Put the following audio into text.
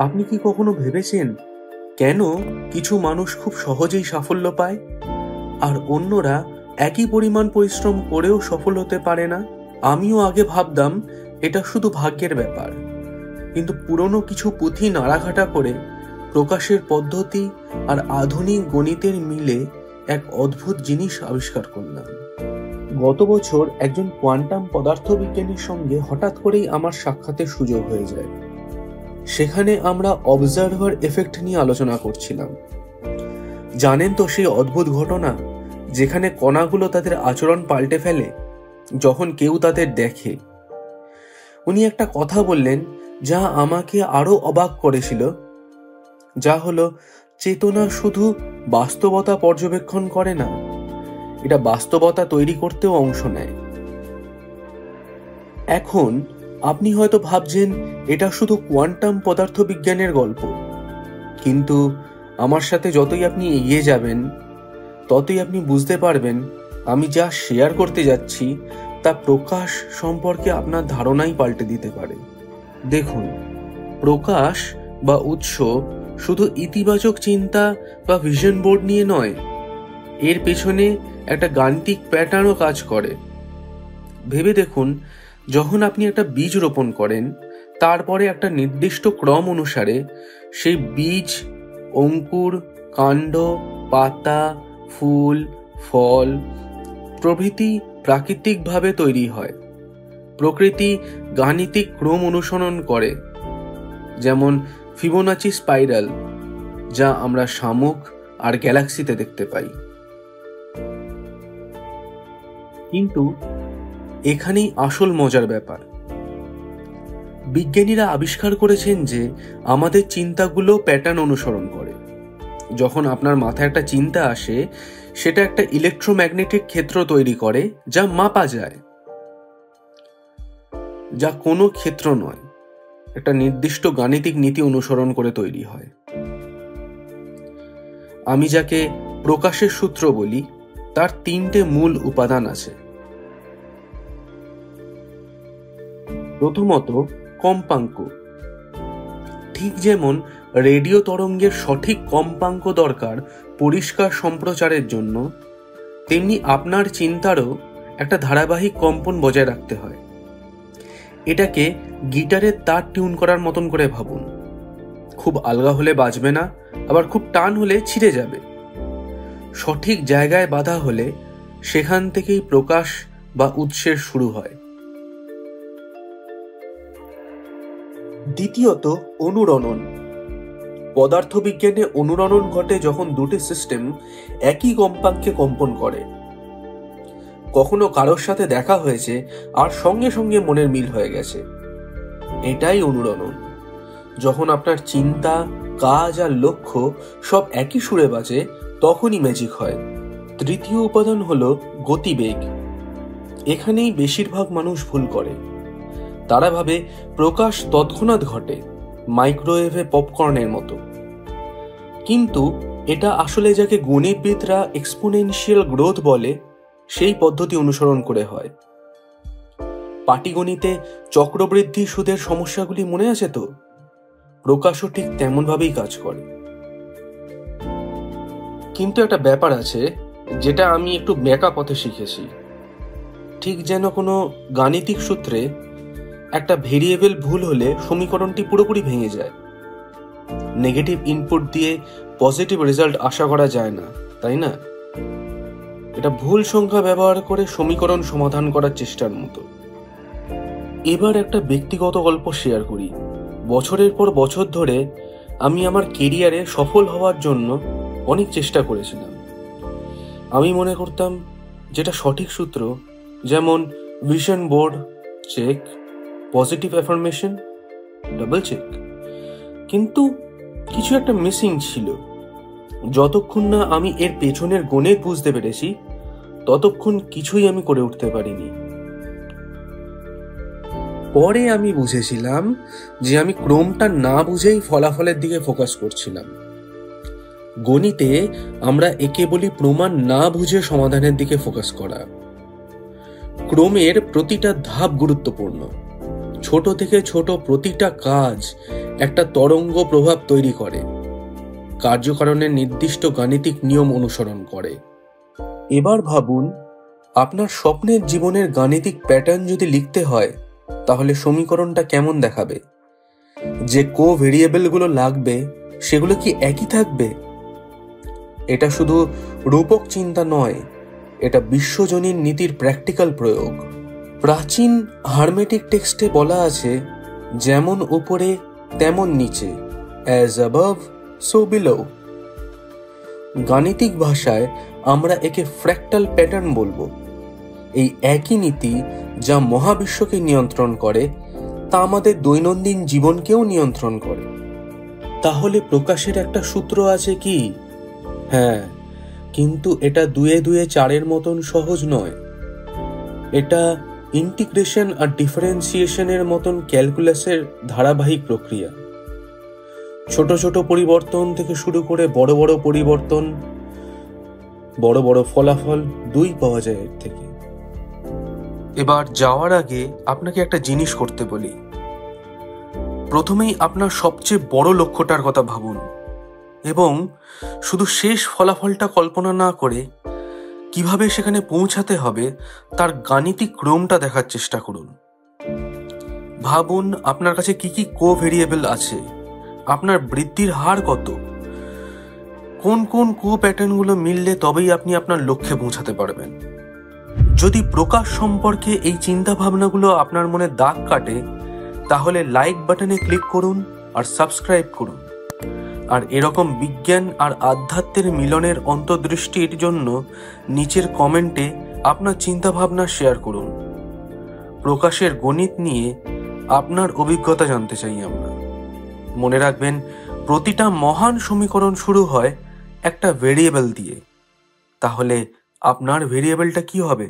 আপনি কি কখনো ভেবেছেন কেন কিছু মানুষ খুব সহজেই সাফল্য পায় আর অন্যরা একই পরিমাণ পরিশ্রম করেও সফল হতে পারে না? আমিও আগে ভাবতাম এটা শুধু ভাগ্যের ব্যাপার, কিন্তু পুরনো কিছু পুঁথি নাড়াঘাটা করে প্রকাশের পদ্ধতি আর আধুনিক গণিতের মিলে এক অদ্ভুত জিনিস আবিষ্কার করলাম। গত বছর একজন কোয়ান্টাম পদার্থবিজ্ঞানীর সঙ্গে হঠাৎ করেই আমার সাক্ষাতের সুযোগ হয়ে যায়। সেখানে আমরা অবজারভার এফেক্ট নিয়ে আলোচনা করছিলাম। জানেন তো সেই অদ্ভুত ঘটনা যেখানে কণাগুলো তাদের আচরণ পাল্টে ফেলে যখন কেউ তাদের দেখে। উনি একটা কথা বললেন যা আমাকে আরো অবাক করেছিল, যা হলো চেতনা শুধু বাস্তবতা পর্যবেক্ষণ করে না, এটা বাস্তবতা তৈরি করতেও অংশ নেয়। এখন আপনি হয়তো ভাবছেন এটা শুধু কোয়ান্টাম পদার্থবিজ্ঞানের গল্প, কিন্তু আমার সাথে যতই আপনি এগিয়ে যাবেন ততই আপনি বুঝতে পারবেন আমি যা শেয়ার করতে যাচ্ছি তা প্রকাশ সম্পর্কে আপনার ধারণাই পাল্টে দিতে পারে। দেখুন, প্রকাশ বা উৎস শুধু ইতিবাচক চিন্তা বা ভিশন বোর্ড নিয়ে নয়, এর পেছনে একটা গাণিতিক প্যাটার্নও কাজ করে। ভেবে দেখুন, যখন আপনি একটা বীজ রোপণ করেন তারপরে একটা নির্দিষ্ট ক্রম অনুসারে সেই বীজ অঙ্কুর, কাণ্ড, পাতা, ফুল, ফল প্রভৃতি প্রাকৃতিকভাবে তৈরি হয়। প্রকৃতি গাণিতিক ক্রম অনুসরণ করে, যেমন ফিবোনাচি স্পাইরাল, যা আমরা শামুক আর গ্যালাক্সিতে দেখতে পাই। কিন্তু এখানেই আসল মজার ব্যাপার। বিজ্ঞানীরা আবিষ্কার করেছেন যে আমাদের চিন্তাগুলো প্যাটার্ন অনুসরণ করে। যখন আপনার মাথায় একটা চিন্তা আসে, সেটা একটা ইলেকট্রোম্যাগনেটিক ক্ষেত্র তৈরি করে যা মাপা যায়, যা কোনো ক্ষেত্র নয়, একটা নির্দিষ্ট গাণিতিক নীতি অনুসরণ করে তৈরি হয়। আমি যাকে প্রকাশের সূত্র বলি, তার 3টে মূল উপাদান আছে। প্রথমত, কম্পাঙ্ক। ঠিক যেমন রেডিও তরঙ্গের সঠিক কম্পাঙ্ক দরকার পরিষ্কার সম্প্রচারের জন্য, তেমনি আপনার চিন্তারও একটা ধারাবাহিক কম্পন বজায় রাখতে হয়। এটাকে গিটারের তার টিউন করার মতন করে ভাবুন। খুব আলগা হলে বাজবে না, আবার খুব টান হলে ছিঁড়ে যাবে। সঠিক জায়গায় বাঁধা হলে সেখান থেকেই প্রকাশ বা উৎসের শুরু হয়। দ্বিতীয়ত, অনুরণন। পদার্থবিজ্ঞানে অনুরণন ঘটে যখন দুটি সিস্টেম একই কম্পাঙ্কে কম্পন করে। কখনো কারোর সাথে দেখা হয়েছে আর সঙ্গে সঙ্গে মনের মিল হয়ে গেছে, এটাই অনুরণন। যখন আপনার চিন্তা, কাজ আর লক্ষ্য সব একই সুরে বাজে, তখনই ম্যাজিক হয়। তৃতীয় উপাদান হলো গতিবেগ। এখানেই বেশিরভাগ মানুষ ভুল করে। তারা ভাবে প্রকাশ তৎক্ষণাৎ ঘটে, মাইক্রোওয়েভে পপকর্নের মতো। কিন্তু এটা আসলে যাকে গণিতবিদরা এক্সপোনেনশিয়াল গ্রোথ বলে, সেই পদ্ধতি অনুসরণ করে হয়। পাটিগণিতে চক্রবৃদ্ধি সুদের সমস্যাগুলি মনে আছে তো? প্রকাশও ঠিক তেমন ভাবেই কাজ করে। কিন্তু একটা ব্যাপার আছে যেটা আমি একটু ব্যাকা পথে শিখেছি। ঠিক যেন কোনো গাণিতিক সূত্রে একটা ভেরিয়েবল ভুল হলে সমীকরণটি পুরোপুরি ভেঙে যায়। নেগেটিভ ইনপুট দিয়ে পজিটিভ রেজাল্ট আশা করা যায় না, তাই না? এটা ভুল সংখ্যা ব্যবহার করে সমীকরণ সমাধান করার চেষ্টার মতো। এবার একটা ব্যক্তিগত গল্প শেয়ার করি। বছরের পর বছর ধরে আমি আমার কেরিয়ারে সফল হওয়ার জন্য অনেক চেষ্টা করেছিলাম। আমি মনে করতাম যেটা সঠিক সূত্র, যেমন vision board check, positive affirmation double check, কিন্তু কিছু একটা মিসিং ছিল। যতক্ষণ না আমি এর পেছনের গণিত বুঝতে পেরেছি, ততক্ষণ কিছুই আমি করে উঠতে পারিনি। পরে আমি বুঝেছিলাম যে আমি ক্রমটা না বুঝেই ফলাফলের দিকে ফোকাস করছিলাম। গণিতে আমরা একে বলি প্রমাণ না বুঝে সমাধানের দিকে ফোকাস করা। ক্রমের প্রতিটা ধাপ গুরুত্বপূর্ণ, ছোট থেকে ছোট প্রতিটা কাজ একটা তরঙ্গ প্রভাব তৈরি করে, কার্যকারণের নির্দিষ্ট গাণিতিক নিয়ম অনুসরণ করে। এবার ভাবুন, আপনার স্বপ্নের জীবনের গাণিতিক প্যাটার্ন যদি লিখতে হয়, তাহলে সমীকরণটা কেমন দেখাবে? যে ভেরিয়েবলগুলো লাগবে সেগুলো কি একই থাকবে? এটা শুধু রূপক চিন্তা নয়, এটা বিশ্বজনীন নীতির প্র্যাকটিক্যাল প্রয়োগ। প্রাচীন হারমেটিক টেক্সটে বলা আছে, যেমন উপরে তেমন নিচে, অ্যাজ অ্যাবভ সো বিলো। গাণিতিক ভাষায় আমরা একে ফ্র্যাক্টাল প্যাটার্ন বলবো। এই একই নীতি যা মহাবিশ্বকে নিয়ন্ত্রণ করে, তা আমাদের দৈনন্দিন জীবনকেও নিয়ন্ত্রণ করে। তাহলে প্রকাশের একটা সূত্র আছে কি? হ্যাঁ, কিন্তু এটা 2 2 4 মতন সহজ নয়। এটা ইন্টিগ্রেশন আর ডিফারেন্সিয়েশনের মতন ক্যালকুলাসের ধারাবাহিক প্রক্রিয়া। ছোট ছোট পরিবর্তন থেকে শুরু করে বড় বড় পরিবর্তন, বড় বড় ফলাফল পাওয়া যায় এর থেকে। এবার যাওয়ার আগে আপনাকে একটা জিনিস করতে বলি। প্রথমেই আপনার সবচেয়ে বড় লক্ষ্যটার কথা ভাবুন এবং শুধু শেষ ফলাফলটা কল্পনা না করে কিভাবে সেখানে পৌঁছাতে হবে তার গাণিতিক ক্রমটা দেখার চেষ্টা করুন। ভাবুন আপনার কাছে কি কি ভেরিয়েবল আছে, আপনার বৃদ্ধির হার কত, কোন কোন প্যাটার্নগুলো মিললে তবেই আপনি আপনার লক্ষ্যে পৌঁছাতে পারবেন। যদি প্রকাশ সম্পর্কে এই চিন্তা ভাবনাগুলো আপনার মনে দাগ কাটে, তাহলে লাইক বাটনে ক্লিক করুন আর সাবস্ক্রাইব করুন। আর এরকম বিজ্ঞান আর আধ্যাত্মের মিলনের অন্তর্দৃষ্টির জন্য নিচের কমেন্টে আপনার চিন্তা ভাবনা শেয়ার করুন। প্রকাশের গণিত নিয়ে আপনার অভিজ্ঞতা জানতে চাই আমরা। মনে রাখবেন, প্রতিটা মহান সমীকরণ শুরু হয় একটা ভেরিয়েবল দিয়ে। তাহলে আপনার ভেরিয়েবলটা কি হবে?